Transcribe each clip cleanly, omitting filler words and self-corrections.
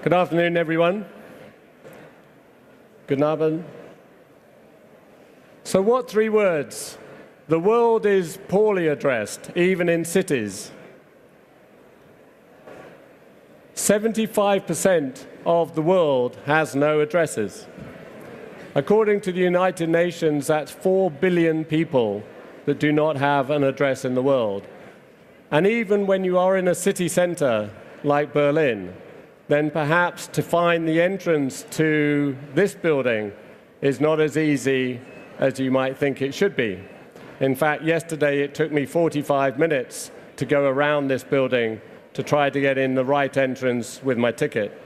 Good afternoon, everyone. Good Abend. So what three words? The world is poorly addressed, even in cities. 75% of the world has no addresses. According to the United Nations, that's 4 billion people that do not have an address in the world. And even when you are in a city center like Berlin, then perhaps to find the entrance to this building is not as easy as you might think it should be. In fact, yesterday it took me 45 minutes to go around this building to try to get in the right entrance with my ticket.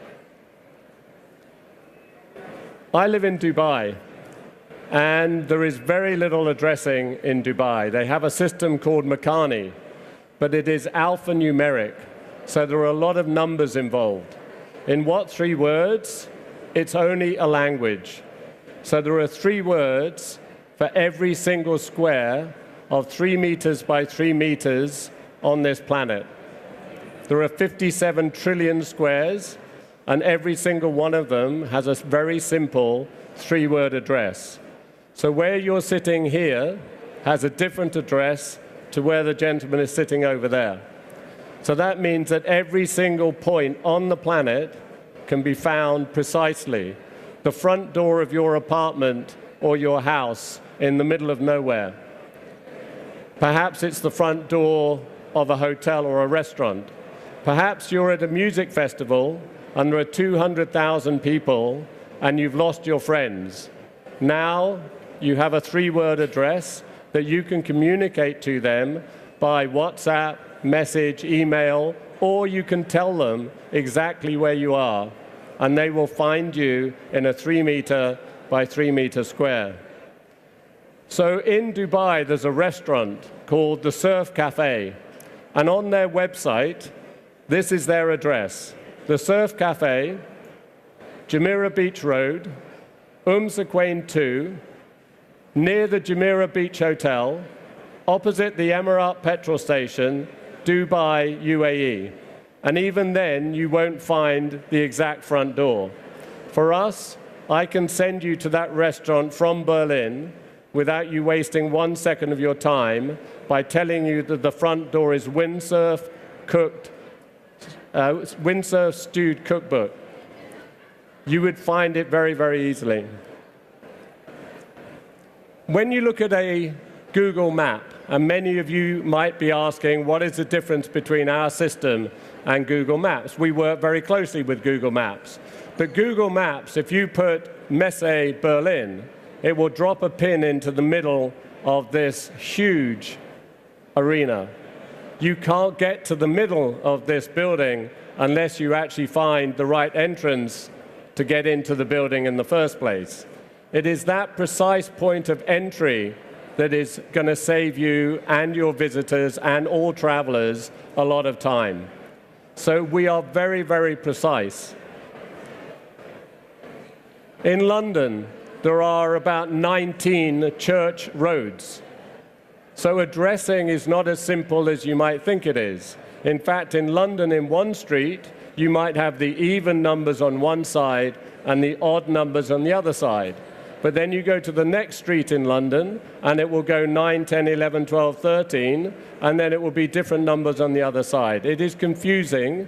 I live in Dubai, and there is very little addressing in Dubai. They have a system called Makani, but it is alphanumeric, so there are a lot of numbers involved. In what three words? It's only a language. So there are 3 words for every single square of 3 meters by 3 meters on this planet. There are 57 trillion squares, and every single one of them has a very simple 3-word address. So where you're sitting here has a different address to where the gentleman is sitting over there. So that means that every single point on the planet can be found precisely. The front door of your apartment or your house in the middle of nowhere. Perhaps it's the front door of a hotel or a restaurant. Perhaps you're at a music festival and there are 200,000 people and you've lost your friends. Now you have a 3-word address that you can communicate to them by WhatsApp, message, email, or you can tell them exactly where you are, and they will find you in a 3-meter by 3-meter square. So in Dubai, there's a restaurant called the Surf Cafe, and on their website, this is their address. The Surf Cafe, Jumeirah Beach Road, Sequain 2, near the Jumeirah Beach Hotel, opposite the Emirat petrol station, Dubai, UAE. And even then, you won't find the exact front door. For us, I can send you to that restaurant from Berlin without you wasting 1 second of your time by telling you that the front door is windsurf stewed cookbook. You would find it very, very easily. When you look at a Google map, and many of you might be asking, what is the difference between our system and Google Maps? We work very closely with Google Maps. But Google Maps, if you put Messe Berlin, it will drop a pin into the middle of this huge arena. You can't get to the middle of this building unless you actually find the right entrance to get into the building in the first place. It is that precise point of entry that is going to save you and your visitors and all travelers a lot of time. So we are very, very precise. In London, there are about 19 church roads. So addressing is not as simple as you might think it is. In fact, in London, in one street, you might have the even numbers on one side and the odd numbers on the other side. But then you go to the next street in London, and it will go 9, 10, 11, 12, 13, and then it will be different numbers on the other side. It is confusing,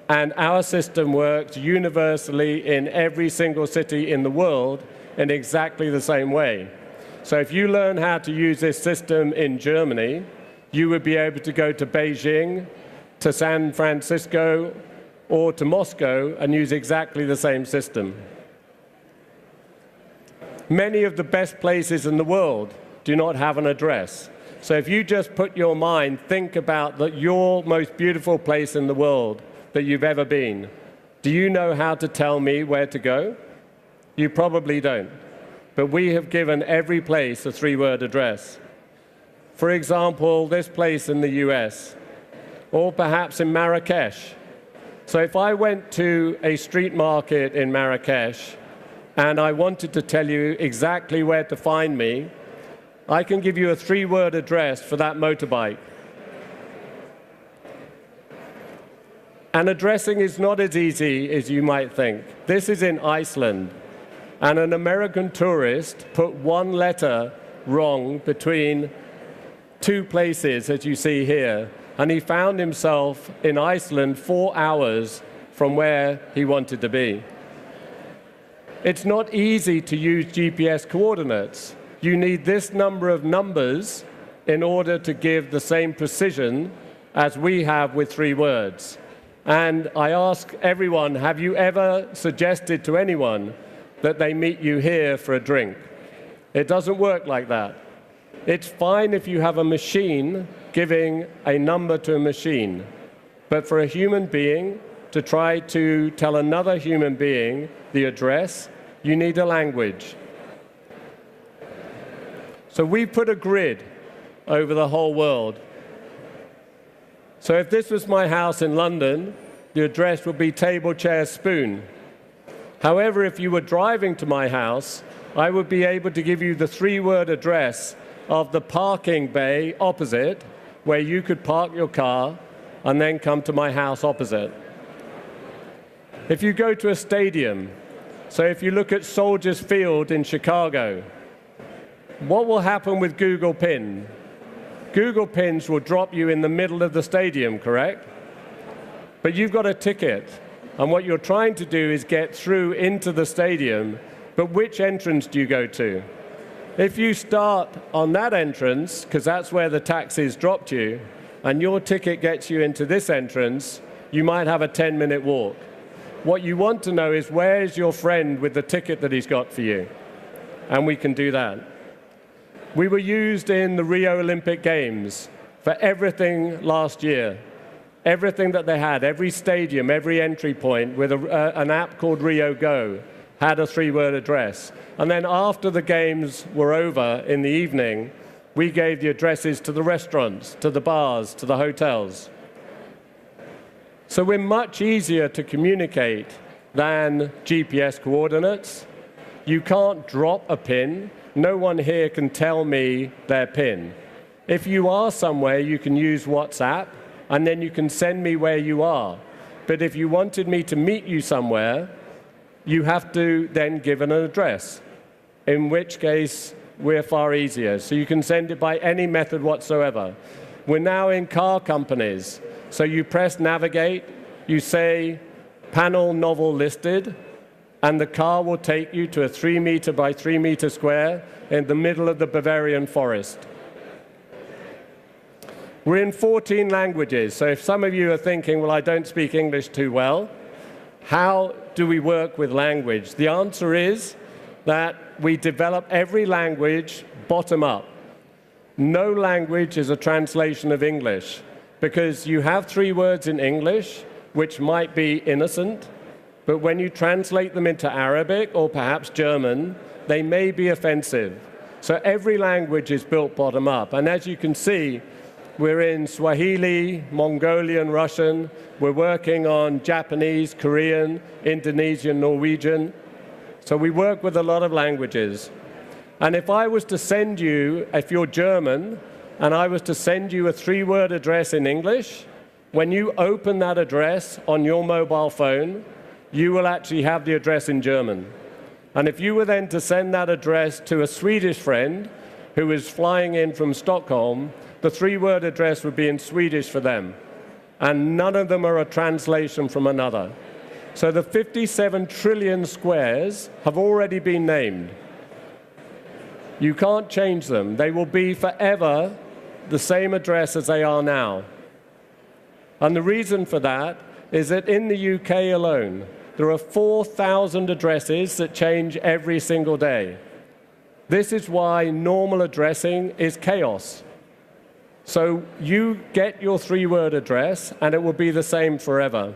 and our system works universally in every single city in the world in exactly the same way. So if you learn how to use this system in Germany, you would be able to go to Beijing, to San Francisco, or to Moscow and use exactly the same system. Many of the best places in the world do not have an address. So if you just put your mind, think about your most beautiful place in the world that you've ever been. Do you know how to tell me where to go? You probably don't. But we have given every place a 3-word address. For example, this place in the US, or perhaps in Marrakesh. So if I went to a street market in Marrakesh, and I wanted to tell you exactly where to find me, I can give you a 3-word address for that motorbike. And addressing is not as easy as you might think. This is in Iceland. And an American tourist put one letter wrong between two places, as you see here. And he found himself in Iceland 4 hours from where he wanted to be. It's not easy to use GPS coordinates. You need this number of numbers in order to give the same precision as we have with 3 words. And I ask everyone, have you ever suggested to anyone that they meet you here for a drink? It doesn't work like that. It's fine if you have a machine giving a number to a machine. But for a human being to try to tell another human being the address, you need a language. So we put a grid over the whole world. So if this was my house in London, the address would be table, chair, spoon. However, if you were driving to my house, I would be able to give you the 3-word address of the parking bay opposite, where you could park your car and then come to my house opposite. If you go to a stadium, so if you look at Soldiers Field in Chicago, what will happen with Google Pin? Google Pins will drop you in the middle of the stadium, correct? But you've got a ticket, and what you're trying to do is get through into the stadium, but which entrance do you go to? If you start on that entrance, because that's where the taxis dropped you, and your ticket gets you into this entrance, you might have a 10-minute walk. What you want to know is, where is your friend with the ticket that he's got for you? And we can do that. We were used in the Rio Olympic Games for everything last year. Everything that they had, every stadium, every entry point with an app called Rio Go had a 3-word address. And then after the games were over in the evening, we gave the addresses to the restaurants, to the bars, to the hotels. So we're much easier to communicate than GPS coordinates. You can't drop a pin. No one here can tell me their pin. If you are somewhere, you can use WhatsApp, and then you can send me where you are. But if you wanted me to meet you somewhere, you have to then give an address, in which case we're far easier. So you can send it by any method whatsoever. We're now in car companies. So you press navigate, you say panel novel listed, and the car will take you to a 3-meter by 3-meter square in the middle of the Bavarian forest. We're in 14 languages, so if some of you are thinking, well, I don't speak English too well, how do we work with language? The answer is that we develop every language bottom up. No language is a translation of English, because you have 3 words in English, which might be innocent, but when you translate them into Arabic or perhaps German, they may be offensive. So every language is built bottom up. And as you can see, we're in Swahili, Mongolian, Russian. We're working on Japanese, Korean, Indonesian, Norwegian. So we work with a lot of languages. And if I was to send you, if you're German, and I was to send you a 3-word address in English, when you open that address on your mobile phone, you will actually have the address in German. And if you were then to send that address to a Swedish friend who is flying in from Stockholm, the 3-word address would be in Swedish for them. And none of them are a translation from another. So the 57 trillion squares have already been named. You can't change them. They will be forever the same address as they are now. And the reason for that is that in the UK alone, there are 4,000 addresses that change every single day. This is why normal addressing is chaos. So you get your 3-word address, and it will be the same forever.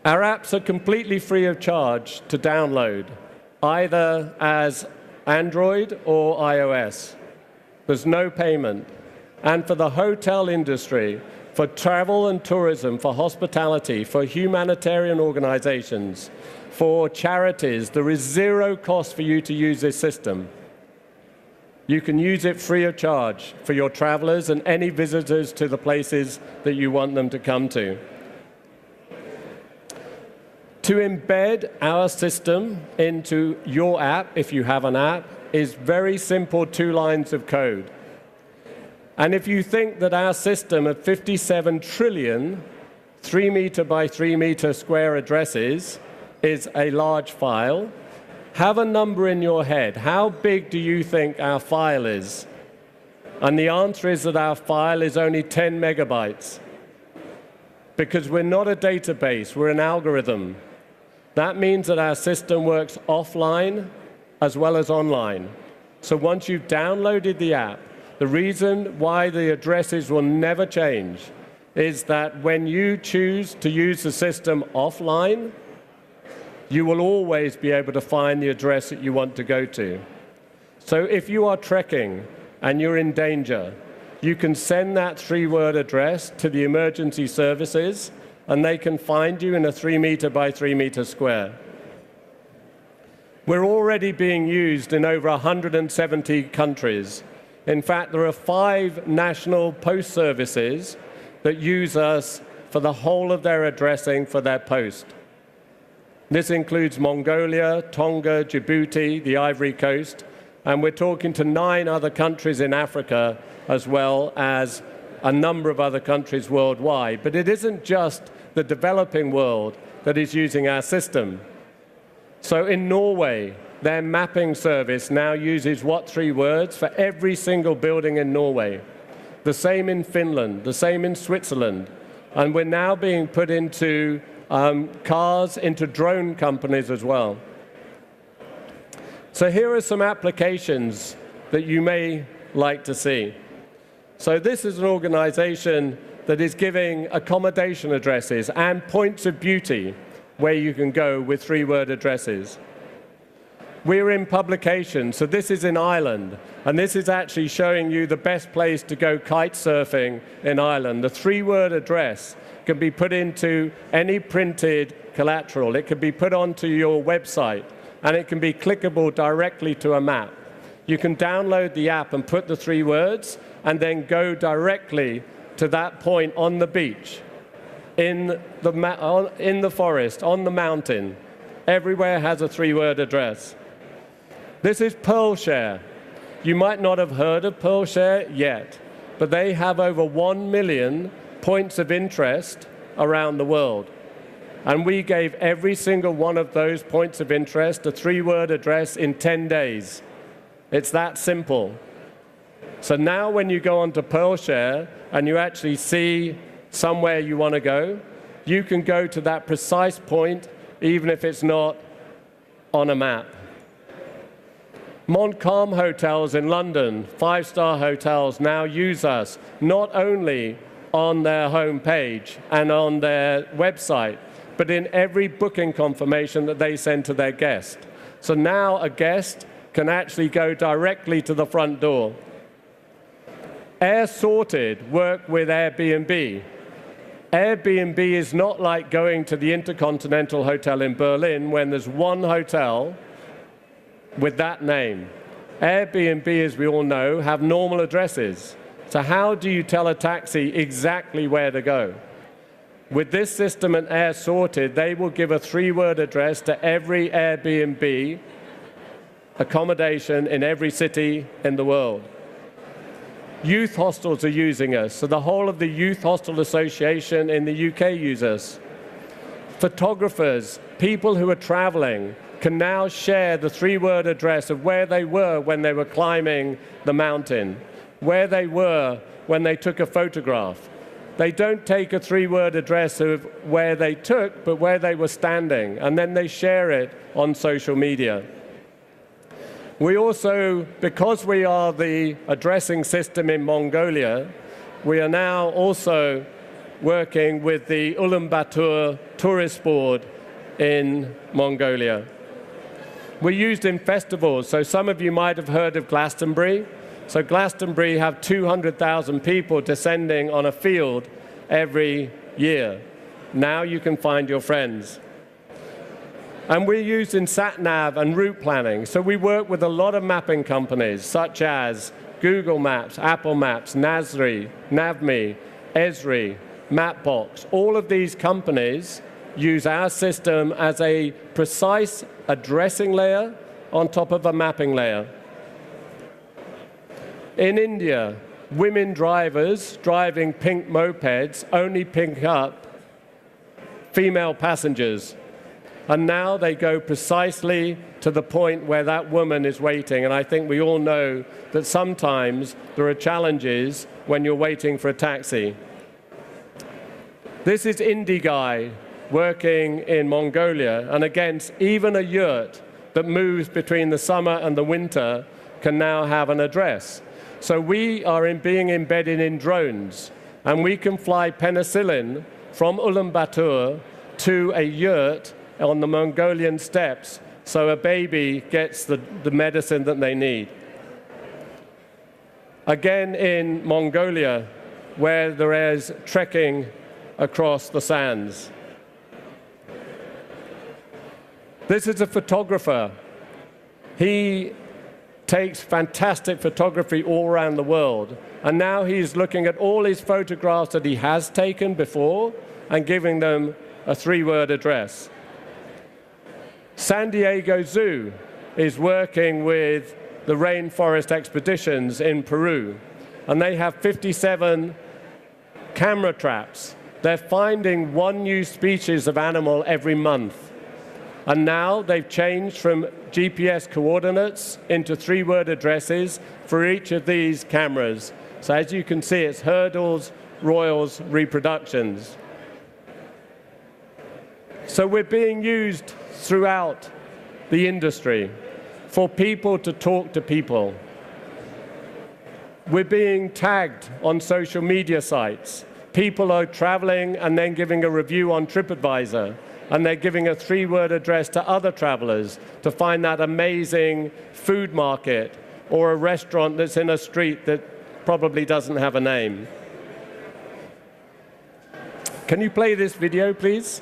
Our apps are completely free of charge to download, either as Android or iOS. There's no payment. And for the hotel industry, for travel and tourism, for hospitality, for humanitarian organizations, for charities, there is 0 cost for you to use this system. You can use it free of charge for your travelers and any visitors to the places that you want them to come to. To embed our system into your app, if you have an app, is very simple 2 lines of code. And if you think that our system of 57 trillion 3-meter by 3-meter square addresses is a large file, have a number in your head. How big do you think our file is? And the answer is that our file is only 10 megabytes. Because we're not a database, we're an algorithm. That means that our system works offline as well as online. So once you've downloaded the app, the reason why the addresses will never change is that when you choose to use the system offline, you will always be able to find the address that you want to go to. So if you are trekking and you're in danger, you can send that 3-word address to the emergency services, and they can find you in a 3-meter by 3-meter square. We're already being used in over 170 countries. In fact, there are 5 national post services that use us for the whole of their addressing for their post. This includes Mongolia, Tonga, Djibouti, the Ivory Coast, and we're talking to 9 other countries in Africa, as well as a number of other countries worldwide. But it isn't just the developing world that is using our system. So in Norway, their mapping service now uses what 3 words for every single building in Norway. The same in Finland, the same in Switzerland. And we're now being put into cars, into drone companies as well. So here are some applications that you may like to see. So this is an organization that is giving accommodation addresses and points of beauty where you can go with 3-word addresses. We're in publication, so this is in Ireland, and this is actually showing you the best place to go kite surfing in Ireland. The 3-word address can be put into any printed collateral. It can be put onto your website, and it can be clickable directly to a map. You can download the app and put the 3 words, and then go directly to that point on the beach, in the forest, on the mountain. Everywhere has a 3-word address. This is PearlShare. You might not have heard of PearlShare yet, but they have over 1 million points of interest around the world. And we gave every single one of those points of interest a 3-word address in 10 days. It's that simple. So now when you go onto PearlShare and you actually see somewhere you want to go, you can go to that precise point, even if it's not on a map. Montcalm hotels in London, 5-star hotels, now use us not only on their home page and on their website, but in every booking confirmation that they send to their guest. So now a guest can actually go directly to the front door. Air Sorted work with Airbnb. Airbnb is not like going to the Intercontinental Hotel in Berlin when there's one hotel with that name. Airbnb, as we all know, have normal addresses. So how do you tell a taxi exactly where to go? With this system and Air Sorted, they will give a 3-word address to every Airbnb accommodation in every city in the world. Youth hostels are using us, so the whole of the Youth Hostel Association in the UK use us. Photographers, people who are traveling, can now share the 3-word address of where they were when they were climbing the mountain, where they were when they took a photograph. They don't take a 3-word address of where they took, but where they were standing, and then they share it on social media. We also, because we are the addressing system in Mongolia, we are now also working with the Ulaanbaatar tourist board in Mongolia. We're used in festivals, so some of you might have heard of Glastonbury. So Glastonbury have 200,000 people descending on a field every year. Now you can find your friends. And we're used in sat-nav and route planning. So we work with a lot of mapping companies, such as Google Maps, Apple Maps, Nasri, Navme, Esri, Mapbox. All of these companies use our system as a precise addressing layer on top of a mapping layer. In India, women drivers driving pink mopeds only pick up female passengers. And now they go precisely to the point where that woman is waiting. And I think we all know that sometimes there are challenges when you're waiting for a taxi. This is Indiguy working in Mongolia. And again, even a yurt that moves between the summer and the winter can now have an address. So we are being embedded in drones. And we can fly penicillin from Ulaanbaatar to a yurt on the Mongolian steppes, so a baby gets the medicine that they need. Again in Mongolia, where there is trekking across the sands. This is a photographer. He takes fantastic photography all around the world, and now he's looking at all his photographs that he has taken before and giving them a 3-word address. San Diego Zoo is working with the rainforest expeditions in Peru, and they have 57 camera traps. They're finding one new species of animal every month. And now they've changed from GPS coordinates into 3-word addresses for each of these cameras. So as you can see, it's hurdles, royals, reproductions. So we're being used throughout the industry for people to talk to people. We're being tagged on social media sites. People are traveling and then giving a review on TripAdvisor, and they're giving a 3-word address to other travelers to find that amazing food market or a restaurant that's in a street that probably doesn't have a name. Can you play this video, please?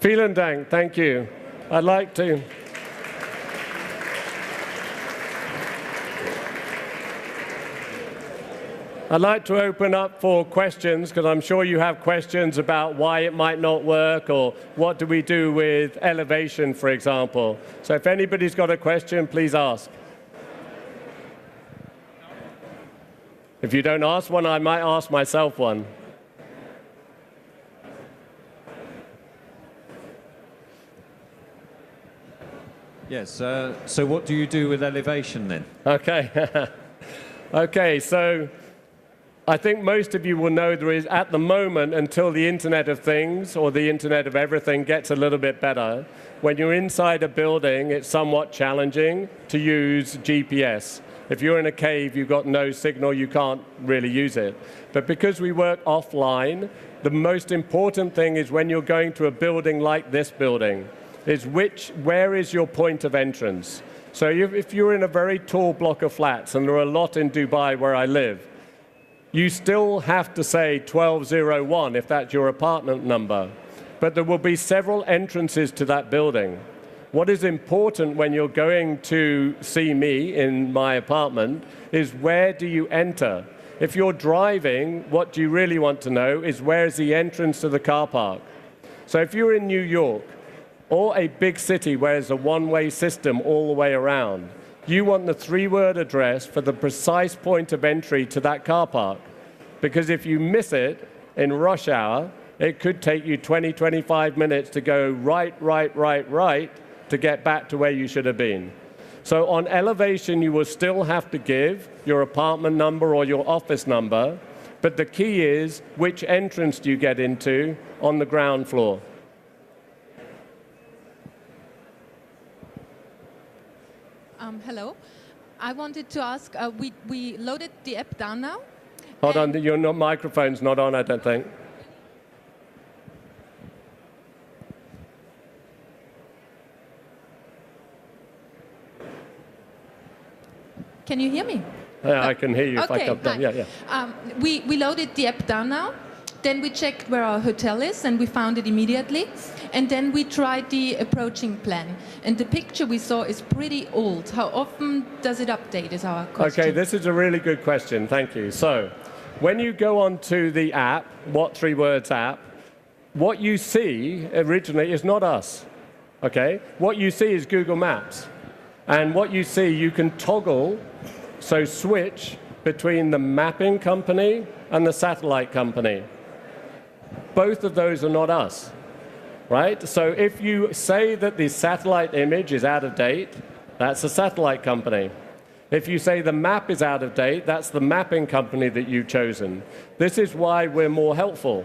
Vielen Dank, thank you. I'd like to open up for questions, because I'm sure you have questions about why it might not work, or what do we do with elevation, for example. So if anybody's got a question, please ask. If you don't ask one, I might ask myself one. Yes, so what do you do with elevation then? Okay. Okay, so I think most of you will know there is, at the moment, until the Internet of Things or the Internet of Everything gets a little bit better, when you're inside a building, it's somewhat challenging to use GPS. If you're in a cave, you've got no signal, you can't really use it. But because we work offline, the most important thing is when you're going to a building like this building, is where is your point of entrance? So if you're in a very tall block of flats, and there are a lot in Dubai where I live, you still have to say 1201 if that's your apartment number. But there will be several entrances to that building. What is important when you're going to see me in my apartment is where do you enter? If you're driving, what you really want to know is where is the entrance to the car park. So if you're in New York or a big city where there's a one-way system all the way around, you want the three-word address for the precise point of entry to that car park. Because if you miss it in rush hour, it could take you 20, 25 minutes to go right to get back to where you should have been. So on elevation, you will still have to give your apartment number or your office number, but the key is which entrance do you get into on the ground floor. Hello. I wanted to ask, we loaded the app down now. Hold on, your microphone's not on, I don't think. Can you hear me? Yeah, I can hear you. Okay, if I come down. Yeah. We loaded the app down now. Then we checked where our hotel is, and we found it immediately. And then we tried the approaching plan. And the picture we saw is pretty old. How often does it update is our question. Okay, this is a really good question. Thank you. So, when you go onto the app, What 3 Words app, what you see originally is not us. Okay? What you see is Google Maps. And what you see, you can toggle, so switch between the mapping company and the satellite company. Both of those are not us, right? So if you say that the satellite image is out of date, that's a satellite company. If you say the map is out of date, that's the mapping company that you've chosen. This is why we're more helpful,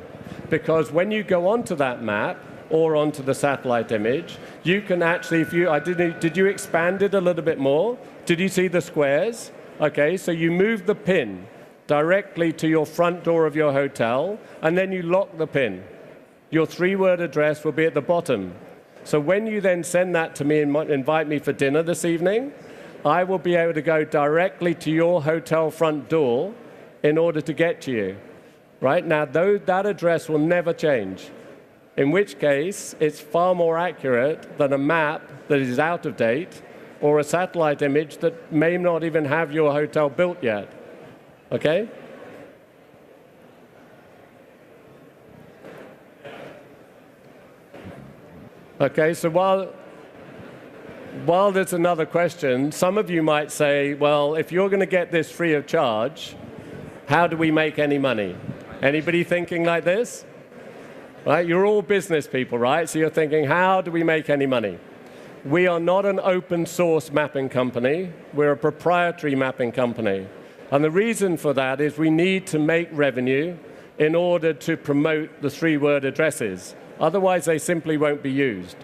because when you go onto that map or onto the satellite image, you can actually, did you expand it a little bit more? Did you see the squares? Okay, so you move the pin directly to your front door of your hotel, and then you lock the pin. Your 3-word address will be at the bottom. So when you then send that to me and invite me for dinner this evening, I will be able to go directly to your hotel front door in order to get to you. Right? Now, that address will never change, in which case it's far more accurate than a map that is out of date or a satellite image that may not even have your hotel built yet. Okay? Okay, so while there's another question, some of you might say, well, if you're going to get this free of charge, how do we make any money? Anybody thinking like this? Right? You're all business people, right? So you're thinking, how do we make any money? We are not an open source mapping company. We're a proprietary mapping company. And the reason for that is we need to make revenue in order to promote the 3-word addresses. Otherwise, they simply won't be used.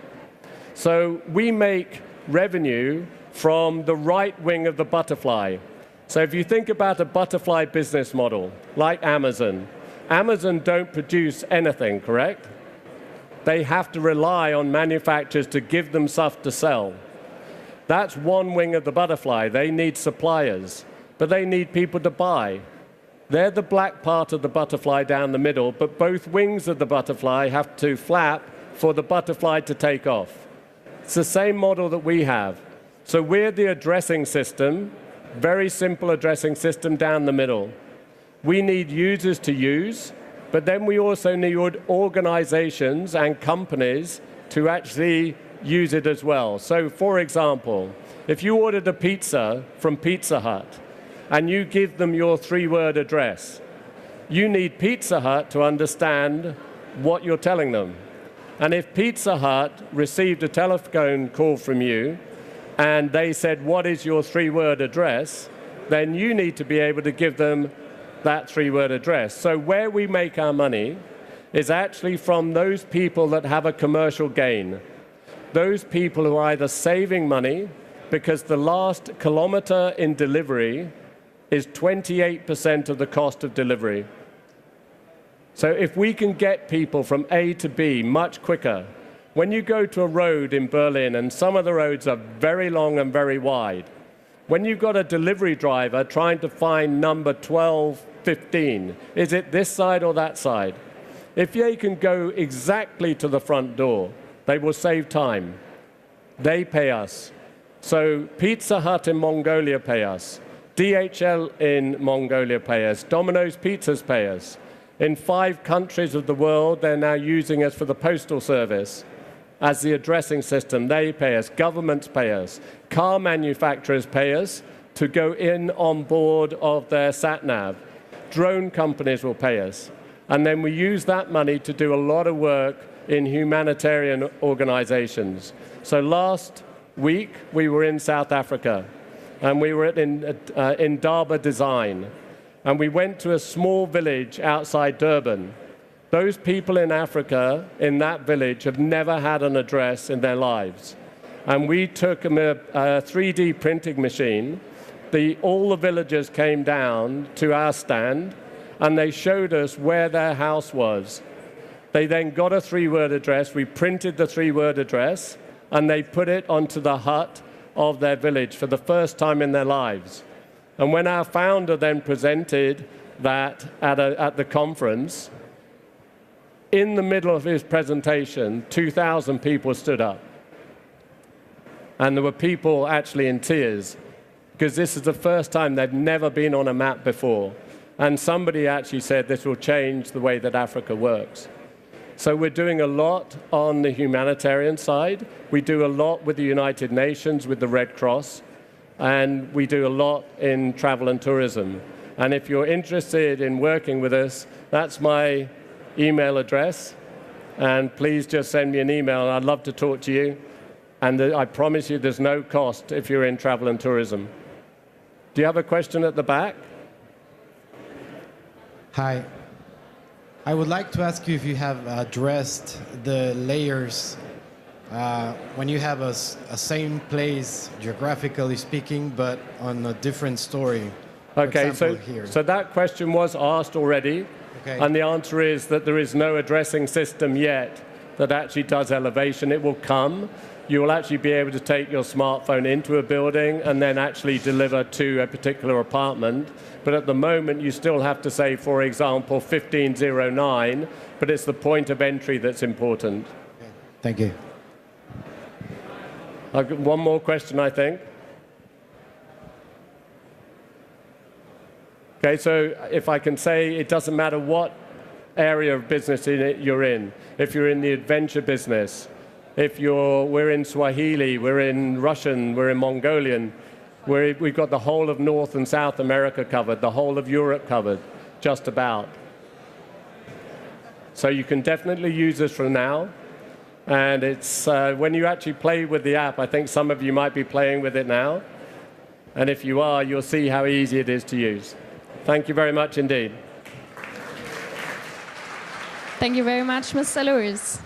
So we make revenue from the right wing of the butterfly. So if you think about a butterfly business model, like Amazon, Amazon don't produce anything, correct? They have to rely on manufacturers to give them stuff to sell. That's one wing of the butterfly. They need suppliers, but they need people to buy. They're the black part of the butterfly down the middle, but both wings of the butterfly have to flap for the butterfly to take off. It's the same model that we have. So we're the addressing system, very simple addressing system down the middle. We need users to use, but then we also need organizations and companies to actually use it as well. So for example, if you ordered a pizza from Pizza Hut and you give them your 3-word address, you need Pizza Hut to understand what you're telling them. And if Pizza Hut received a telephone call from you and they said, what is your 3-word address, then you need to be able to give them that 3-word address. So where we make our money is actually from those people that have a commercial gain. Those people who are either saving money because the last kilometer in delivery is 28% of the cost of delivery. So if we can get people from A to B much quicker, when you go to a road in Berlin, and some of the roads are very long and very wide, when you've got a delivery driver trying to find number 12, 15, is it this side or that side? If they can go exactly to the front door, they will save time. They pay us. So Pizza Hut in Mongolia pay us. DHL in Mongolia pay us. Domino's Pizzas pay us. In 5 countries of the world, they're now using us for the postal service as the addressing system. They pay us. Governments pay us. Car manufacturers pay us to go in on board of their sat-nav. Drone companies will pay us. And then we use that money to do a lot of work in humanitarian organizations. So last week, we were in South Africa, and we were in Indaba Design. And we went to a small village outside Durban. Those people in Africa, in that village, have never had an address in their lives. And we took a 3D printing machine. All the villagers came down to our stand, and they showed us where their house was. They then got a 3-word address. We printed the 3-word address, and they put it onto the hut of their village for the first time in their lives. And when our founder then presented that at the conference, in the middle of his presentation, 2,000 people stood up. And there were people actually in tears, because this is the first time they've never been on a map before. And somebody actually said this will change the way that Africa works. So we're doing a lot on the humanitarian side. We do a lot with the United Nations, with the Red Cross, and we do a lot in travel and tourism. And if you're interested in working with us, that's my email address. And please just send me an email. I'd love to talk to you. And I promise you there's no cost if you're in travel and tourism. Do you have a question at the back? Hi. I would like to ask you if you have addressed the layers when you have a same place, geographically speaking, but on a different story. Okay, so that question was asked already, okay. And the answer is that there is no addressing system yet that actually does elevation. It will come. You will actually be able to take your smartphone into a building and then actually deliver to a particular apartment. But at the moment, you still have to say, for example, 1509, but it's the point of entry that's important. Okay. Thank you. I've got one more question, I think. Okay, so if I can say, it doesn't matter what area of business you're in. If you're in the adventure business, we're in Swahili, we're in Russian, we're in Mongolian, we've got the whole of North and South America covered, the whole of Europe covered, just about. So you can definitely use this for now. And it's when you actually play with the app, I think some of you might be playing with it now. And if you are, you'll see how easy it is to use. Thank you very much indeed. Thank you very much, Mr. Lewis.